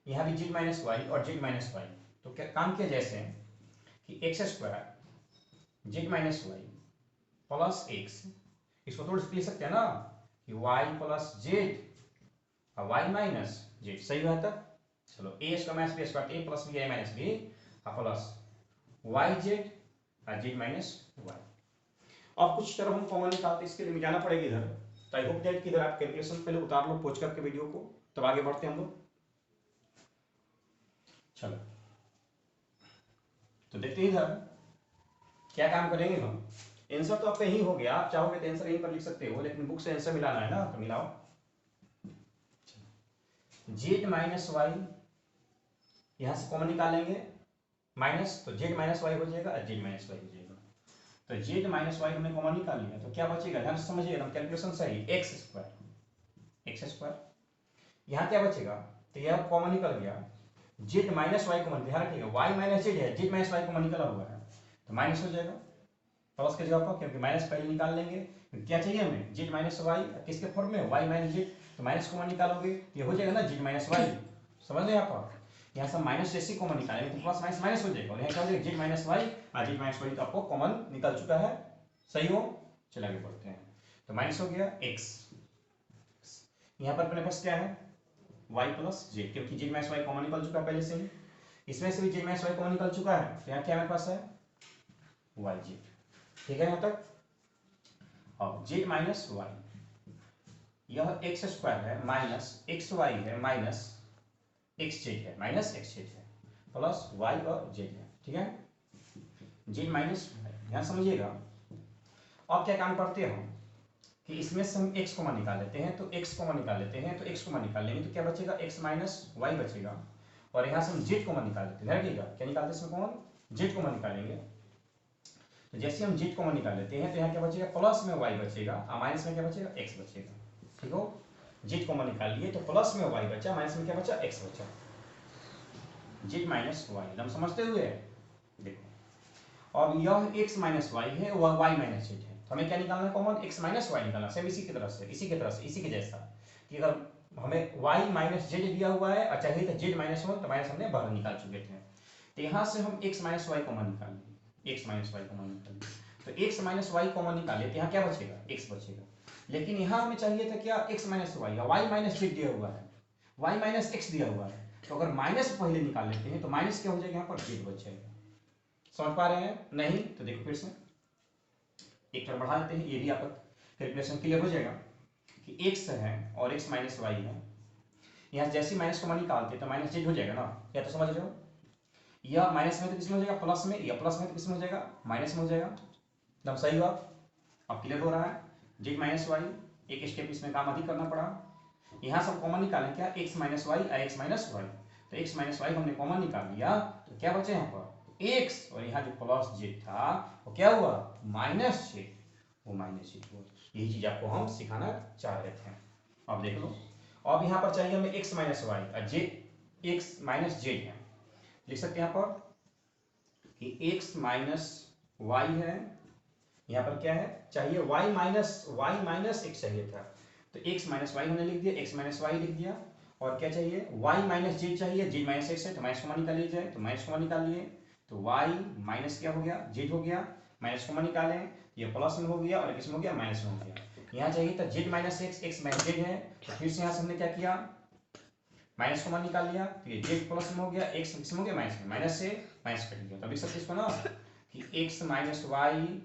यहाँ भी जेड माइनस वाई और जेड माइनस वाई। तो क्या काम किया जैसे कि x square z minus y plus x, इसको थोड़ा सा लिख सकते हैं ना कि वाई प्लस जेड और वाई माइनस जेड। सही हुआ तक? चलो a square minus b square, a plus b a minus b और प्लस वाई जेड और जेड माइनस वाई। अब कुछ तरह हम कॉमन निकालते, इसके लिए जाना पड़ेगा इधर। तो आई होप दैट कि इधर आप कैलकुलेशन पहले उतार लो पोच करके वीडियो को, तब आगे बढ़ते हैं हम लोग। चलो तो देखते हैं इधर क्या काम करेंगे हम। आंसर तो आपका यही हो गया, आप चाहोगे तो आंसर यहीं पर लिख सकते हो, लेकिन बुक से आंसर मिलाना है ना, तो मिलाओ। जेड माइनस वाई यहां से कॉमन निकालेंगे, माइनस, तो जेड माइनस वाई हो जाएगा और जेड माइनस वाई हो जाएगा। तो जेड माइनस वाई हमने कॉमन निकाल लिया, तो क्या बचेगा, ध्यान से समझिए एकदम कैलकुलेशन सही। एक्स स्क्वायर, एक्स स्क्वायर यहाँ क्या बचेगा, तो यह कॉमन निकल गया, जेड माइनस वाई कॉमन, ध्यान रखिएगा वाई माइनस जेड है, जेड माइनस वाई कॉमन निकला हुआ है तो माइनस हो जाएगा प्लस के जगह पर, क्योंकि माइनस पहले निकाल लेंगे। क्या चाहिए हमें, जेड माइनस वाई, किसके फॉर्म में, वाई माइनस जेड, तो माइनस कॉमन निकालोगे ये हो जाएगा ना जेड माइनस वाई। समझ रहे आप? यहाँ से माइनस जैसे कॉमन निकालेंगे तो प्लस माइनस माइनस हो जाएगा, और यहाँ क्या हो जाएगा, जेड माइनस वाई और जेड माइनस वाई, तो आपको कॉमन निकल चुका है। सही हो? चलिए आगे बढ़ते हैं। तो माइनस हो गया एक्स, यहाँ पर अपने पास क्या है, वाई प्लस जेड, क्योंकि जेड माइनस वाई कॉमन निकल चुका है पहले से ही, इसमें से भी जेड माइनस वाई कॉमन निकल चुका है, तो यहाँ क्या हमारे पास है, वाई जेड। ठीक है यहाँ तक? अब जेड माइनस वाई, यह एक्स स्क्वायर है माइनस एक्स वाई है माइनस एक्स जेड है, माइनस एक्स जेड है प्लस वाई और जेड है। ठीक है? जेड माइनस, यहाँ समझिएगा। अब क्या काम करते हैं हम कि इसमें से हम x कॉमन निकाल लेते हैं, तो x कॉमन निकाल लेते हैं, तो x कॉमन निकाल लेंगे तो क्या बचेगा, x माइनस वाई बचेगा, और यहाँ से हम z कॉमन निकाल लेते हैं। देखिएगा क्या निकालते हैं इसमें, कॉमन z कॉमन निकालेंगे, तो जैसे हम z कॉमन निकाल लेते हैं तो यहाँ क्या बचेगा, प्लस में y बचेगा और माइनस में क्या बचेगा, x बचेगा। ठीक हो? z कॉमन निकाल लिए तो प्लस में y बचा, माइनस में क्या बचा, x बचा, z माइनस वाई। हम समझते हुए देखो, अब यह x माइनस वाई है, वह y माइनस जेड है, तो हमें क्या निकालना है कॉमन, x माइनस वाई निकालना। सेम इसी की तरह से, इसी की तरह से, इसी के जैसा कि अगर हमें y माइनस जेड दिया हुआ है और चाहिए था z माइनस वन, तो माइनस हमने बाहर निकाल चुके थे। तो यहाँ से हम x माइनस वाई कॉमन निकालेंगे, x माइनस वाई कॉमन निकालेंगे, तो x माइनस वाई कॉमन निकाले तो यहाँ क्या बचेगा, x बचेगा। लेकिन यहाँ हमें चाहिए था क्या, x माइनस वाई, या y माइनस जेड दिया हुआ है, y माइनस एक्स दिया हुआ है, तो अगर माइनस पहले निकाल लेते हैं तो माइनस क्या हो जाएगा, यहाँ पर जेड बच जाएगा। समझ पा रहे हैं? नहीं तो देखो फिर से एक तरफ बढ़ा देते हैं, ये भी आपका कैलकुलेशन क्लियर हो जाएगा कि x है और x माइनस वाई है। यहाँ जैसे माइनस कॉमन निकालते तो माइनस जेड हो जाएगा ना, या तो समझ रहे हो, या माइनस में तो किस में हो जाएगा, प्लस में, या प्लस में तो किस में हो जाएगा, माइनस में हो जाएगा। एकदम सही बात, अब क्लियर हो रहा है। जेड माइनस वाई, एक स्टेप इसमें काम अधिक करना पड़ा। यहाँ सब कॉमन निकालें क्या, x माइनस वाई और x माइनस वाई, तो x माइनस वाई हमने कॉमन निकाल लिया, तो क्या बचे यहाँ पर x, और यहाँ जो प्लस जेड था वो क्या हुआ, माइनस जेड, वो माइनस जेड हुआ। यही चीज आपको हम सिखाना चाह रहे थे। अब देख लो, अब यहाँ पर चाहिए हमें x माइनस वाई और जेड, x माइनस जेड है, लिख सकते हैं यहाँ पर कि x माइनस वाई है, यहाँ पर क्या है चाहिए y माइनस x चाहिए था, तो x माइनस वाई हमने लिख दिया, x माइनस वाई लिख दिया। और क्या चाहिए, y माइनस जेड चाहिए, जेड माइनस एक्स है तो माइनस कॉमन निकाल लिया जाए, तो माइनस कॉमन निकाल लिए, तो y माइनस क्या हो गया, जेड हो गया, माइनस कॉमन निकालें, ये प्लस में हो गया और किस में हो गया, माइनस में हो गया। यहाँ चाहिए था Z minus x, x minus Z है, तो फिर से यहाँ से हमने क्या किया, माइनस कॉमन निकाल लिया, तो ये जेड प्लस में हो गया, एक्स किस में हो गया, माइनस में, माइनस से माइनस कट गया। तभी सब इसको ना कि x minus y,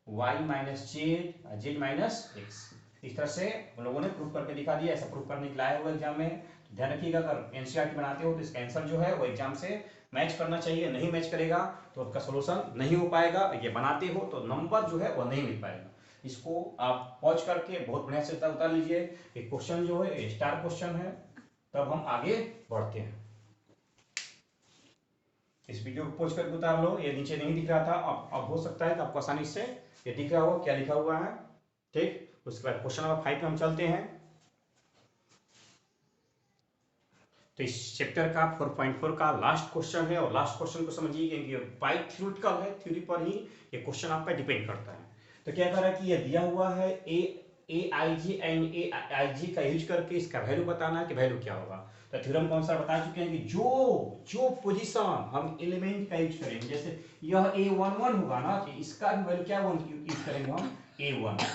y minus z, z minus x, इस तरह से हम लोगों ने प्रूफ करके दिखा दिया। ऐसा प्रूफ करने के लाया हुआ एग्जाम में, तो ध्यान रखिएगा अगर एनसीईआरटी बनाते हो तो इसका आंसर जो है वो एग्जाम से मैच करना चाहिए, नहीं मैच करेगा तो उसका सोल्यूशन नहीं हो पाएगा। ये बनाते हो तो नंबर जो है वो नहीं मिल पाएगा। इसको आप पॉज करके बहुत बढ़िया से उतार लीजिए। ये क्वेश्चन जो है स्टार क्वेश्चन है, तब हम आगे बढ़ते हैं। इस वीडियो को पॉज करके उतार लो, ये नीचे नहीं दिख रहा था, अब हो सकता है कि आपको आसानी से ये दिख रहा हो क्या लिखा हुआ है। ठीक, उसके बाद क्वेश्चन नंबर 5 पे हम चलते हैं। तो इस चैप्टर का 4.4 का लास्ट क्वेश्चन है, और लास्ट क्वेश्चन को समझिए क्योंकि बाय थ्योरेटिकल है, थ्योरी पर ही ये क्वेश्चन आपका डिपेंड करता है। तो क्या कह रहा है कि ये दिया हुआ है ए आई जी एंड ए आई जी का यूज करके इसका वैल्यू बताना है कि वैल्यू क्या होगा। तो थ्योरम कौन सा बता चुके हैं कि जो पोजीशन हम एलिमेंट का यूज करेंगे, जैसे यह A11 होगा ना, तो इसका भी वैल्यू क्या यूज करेंगे हम, A1।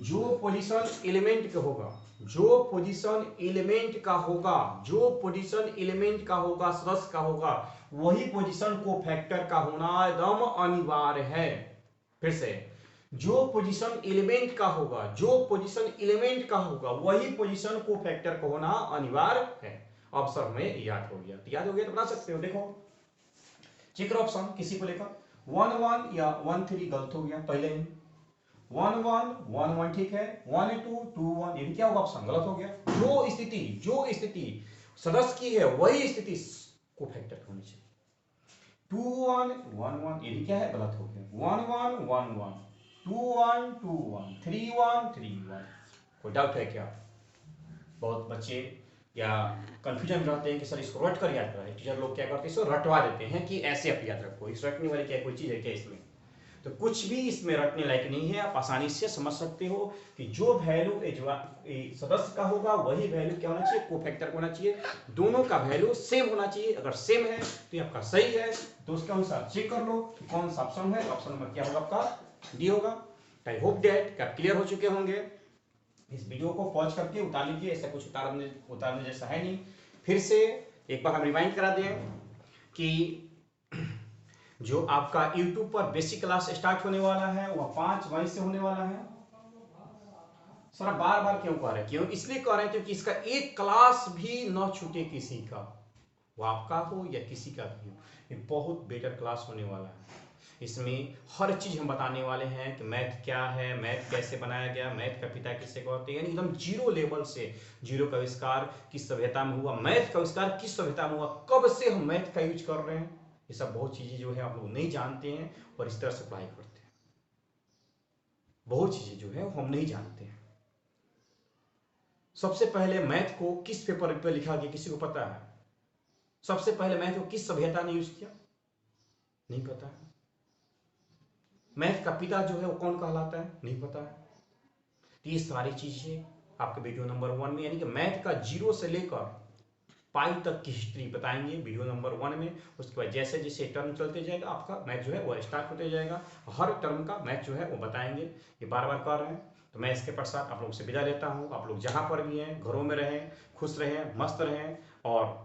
जो पोजीशन एलिमेंट का होगा, जो पोजीशन एलिमेंट का होगा, जो पोजीशन एलिमेंट का होगा, सदस्य का होगा, वही पोजीशन को फैक्टर का होना एकदम अनिवार्य है। फिर से, जो पोजीशन एलिमेंट का होगा, जो पोजीशन एलिमेंट का होगा, वही पोजीशन को फैक्टर का होना अनिवार्य है। ऑप्शन में याद हो गया, तो याद हो गया तो बना सकते हो। देखो चेक करो ऑप्शन, किसी को लेकर 1 1 या 1 3 गलत हो गया पहले ही, 1 1 1 1 ठीक है, 1 2 2 1 ये भी क्या होगा, ऑप्शन गलत हो गया। जो स्थिति सदस्य की है वही स्थिति को फैक्टर होनी चाहिए। 2 1 1 1 ये भी क्या है, गलत हो गया। 1 1 1 1 2 1 2 1 3 1 3 1। कोई डाउट है क्या? बहुत बच्चे या कंफ्यूजन में रहते हैं कि सर इसको रट कर याद करें। टीचर लोग क्या करते हैं, इसको रटवा देते हैं कि ऐसे आप याद रखो। इस रटने वाली क्या कोई चीज है क्या इसमें? तो कुछ भी इसमें रटने लायक नहीं है। आप आसानी से समझ सकते हो कि जो वैल्यू सदस्य का होगा वही वैल्यू क्या होना चाहिए, कोफैक्टर होना चाहिए। दोनों का वैल्यू सेम होना चाहिए। अगर सेम है तो ये आपका सही है, तो उसके अनुसार चेक कर लो कि कौन सा ऑप्शन है। ऑप्शन नंबर क्या होगा आपका, डी होगा। आई होप दैट आप क्लियर हो चुके होंगे। इस वीडियो को पॉज करके उतार लीजिए, ऐसा कुछ उतारने जैसा है नहीं। फिर से एक बार हम रिमाइंड करा दें कि जो आपका YouTube पर बेसिक क्लास स्टार्ट होने वाला है वह 5 मई से होने वाला है। सर बार बार क्यों कह रहे हैं? क्यों इसलिए कह रहे हैं क्योंकि इसका एक क्लास भी न छूटे किसी का, वो आपका हो या किसी का भी हो। ये बहुत बेटर क्लास होने वाला है। इसमें हर चीज हम बताने वाले हैं कि मैथ क्या है, मैथ कैसे बनाया गया, मैथ का पिता किसे कहते हैं, यानी एकदम जीरो लेवल से। जीरो का आविष्कार किस सभ्यता में हुआ, मैथ का आविष्कार किस सभ्यता में हुआ, कब से हम मैथ का यूज कर रहे हैं, ये सब बहुत चीजें जो है आप लोग नहीं जानते हैं और इस तरह से पढ़ाई करते हैं। बहुत चीजें जो है हम नहीं जानते हैं। सबसे पहले मैथ को किस पेपर पे लिखा गया, किसी को पता है? सबसे पहले मैथ को किस सभ्यता ने यूज किया, नहीं पता है। मैथ का पिता जो है वो कौन कहलाता है, नहीं पता है। तो ये सारी चीजें आपके वीडियो नंबर 1 में, यानी कि मैथ का 0 से लेकर पाई तक की हिस्ट्री बताएंगे वीडियो नंबर 1 में। उसके बाद जैसे जैसे टर्म चलते जाएगा आपका मैथ जो है वो स्टार्ट होते जाएगा, हर टर्म का मैथ जो है वो बताएंगे, ये बार बार कर रहे हैं। तो मैं इसके पश्चात आप लोग से विदा लेता हूँ। आप लोग जहाँ पर भी हैं घरों में रहें, खुश रहें, मस्त रहें और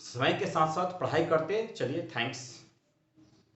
समय के साथ साथ पढ़ाई करते चलिए। थैंक्स।